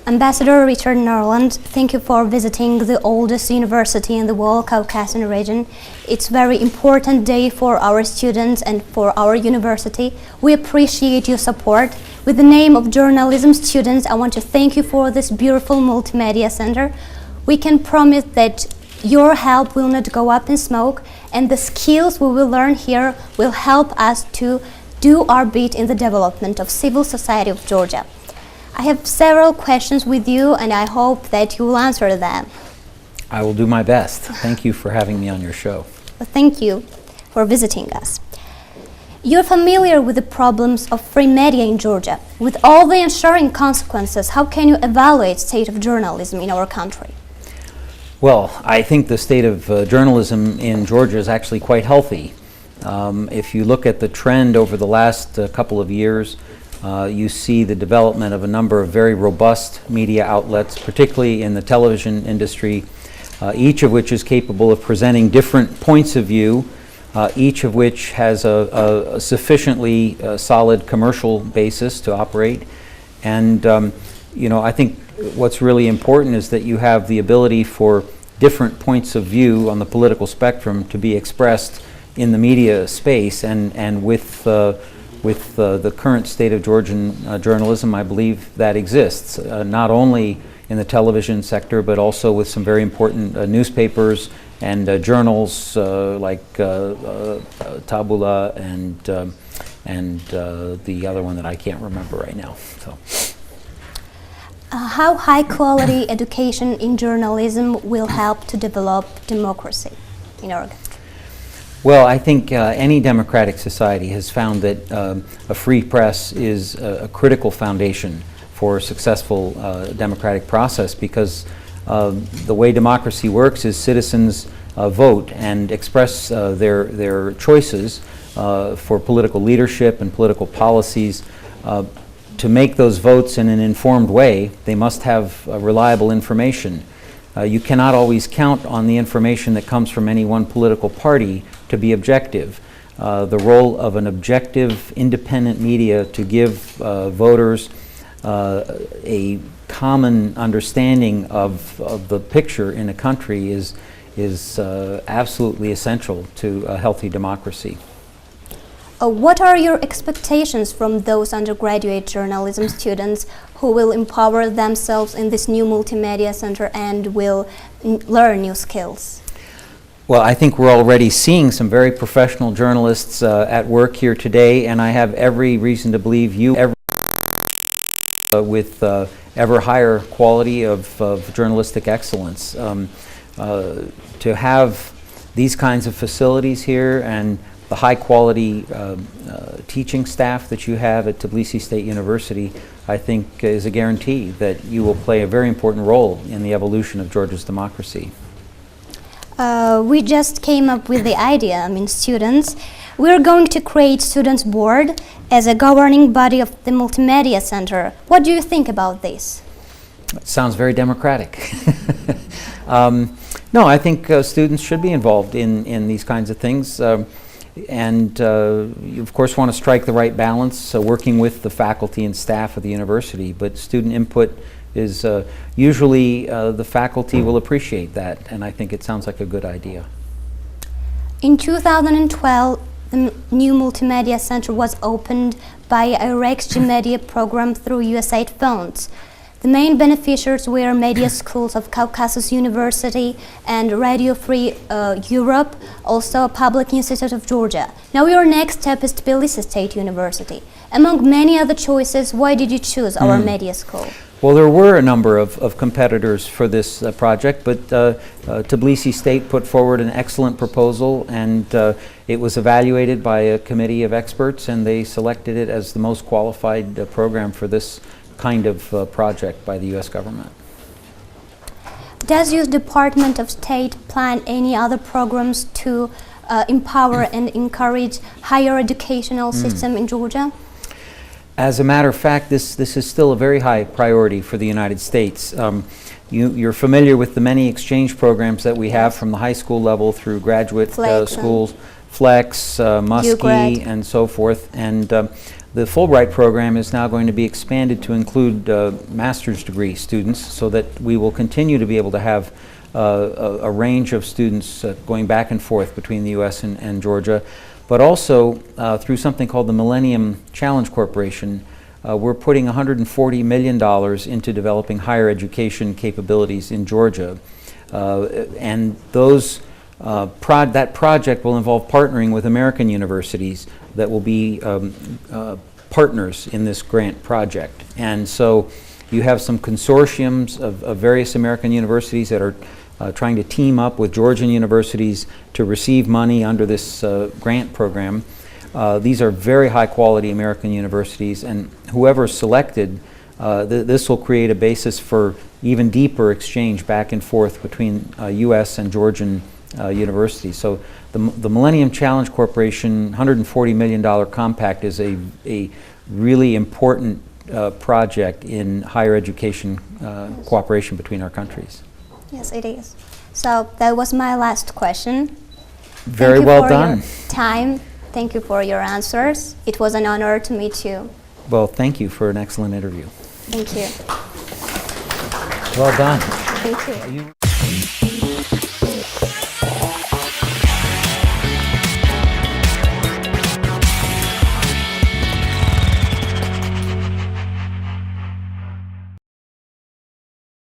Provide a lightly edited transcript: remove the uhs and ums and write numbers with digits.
Ambassador Richard Norland, thank you for visiting the oldest university in the world, Caucasian region. It's a very important day for our students and for our university. We appreciate your support. With the name of journalism students, I want to thank you for this beautiful multimedia center. We can promise that your help will not go up in smoke, and the skills we will learn here will help us to do our bit in the development of civil society of Georgia. I have several questions with you, and I hope that you will answer them. I will do my best. Thank you for having me on your show. Well, thank you for visiting us. You're familiar with the problems of free media in Georgia. With all the ensuring consequences, how can you evaluate state of journalism in our country? Well, I think the state of journalism in Georgia is actually quite healthy. If you look at the trend over the last couple of years, you see the development of a number of very robust media outlets, particularly in the television industry, each of which is capable of presenting different points of view, each of which has a sufficiently solid commercial basis to operate. And I think what's really important is that you have the ability for different points of view on the political spectrum to be expressed in the media space, and with the current state of Georgian journalism, I believe that exists, not only in the television sector, but also with some very important newspapers and journals like Tabula and the other one that I can't remember right now. So. How high quality education in journalism will help to develop democracy in our country? Well, I think any democratic society has found that a free press is a critical foundation for a successful democratic process, because the way democracy works is citizens vote and express their choices for political leadership and political policies. To make those votes in an informed way, they must have reliable information. You cannot always count on the information that comes from any one political party to be objective. The role of an objective, independent media to give voters a common understanding of the picture in a country is absolutely essential to a healthy democracy. What are your expectations from those undergraduate journalism students who will empower themselves in this new multimedia center and will learn new skills? Well, I think we're already seeing some very professional journalists at work here today, and I have every reason to believe you with ever higher quality of journalistic excellence. To have these kinds of facilities here and the high quality teaching staff that you have at Tbilisi State University, I think is a guarantee that you will play a very important role in the evolution of Georgia's democracy. We just came up with the idea, students. We're going to create Students' Board as a governing body of the Multimedia Center. What do you think about this? It sounds very democratic. No, I think students should be involved in these kinds of things. And you of course want to strike the right balance, working with the faculty and staff of the university, but student input is usually the faculty will appreciate that, and I think it sounds like a good idea. In 2012, the new Multimedia Center was opened by IREX Media program through USAID funds. The main beneficiaries were media schools of Caucasus University and Radio Free Europe, also a public institute of Georgia. Now your next step is Tbilisi State University. Among many other choices, why did you choose our media school? Well, there were a number of competitors for this project, but Tbilisi State put forward an excellent proposal, and it was evaluated by a committee of experts, and they selected it as the most qualified program for this kind of project by the U.S. government. Does your Department of State plan any other programs to empower and encourage higher educational system in Georgia? As a matter of fact, this is still a very high priority for the United States. You're familiar with the many exchange programs that we have from the high school level through graduate schools, Flex, Muskie, and so forth. And the Fulbright program is now going to be expanded to include master's degree students, so that we will continue to be able to have a range of students going back and forth between the U.S. and Georgia. But also through something called the Millennium Challenge Corporation, we're putting $140 million into developing higher education capabilities in Georgia. And that project will involve partnering with American universities that will be partners in this grant project. And so you have some consortiums of various American universities that are trying to team up with Georgian universities to receive money under this grant program. These are very high quality American universities, and whoever's selected, this will create a basis for even deeper exchange back and forth between U.S. and Georgian universities. So the Millennium Challenge Corporation $140 million compact is a really important project in higher education cooperation between our countries. Yes, it is. So that was my last question. Very well done. Thank you for your time. Thank you for your answers. It was an honor to meet you. Well, thank you for an excellent interview. Thank you. Well done. Thank you.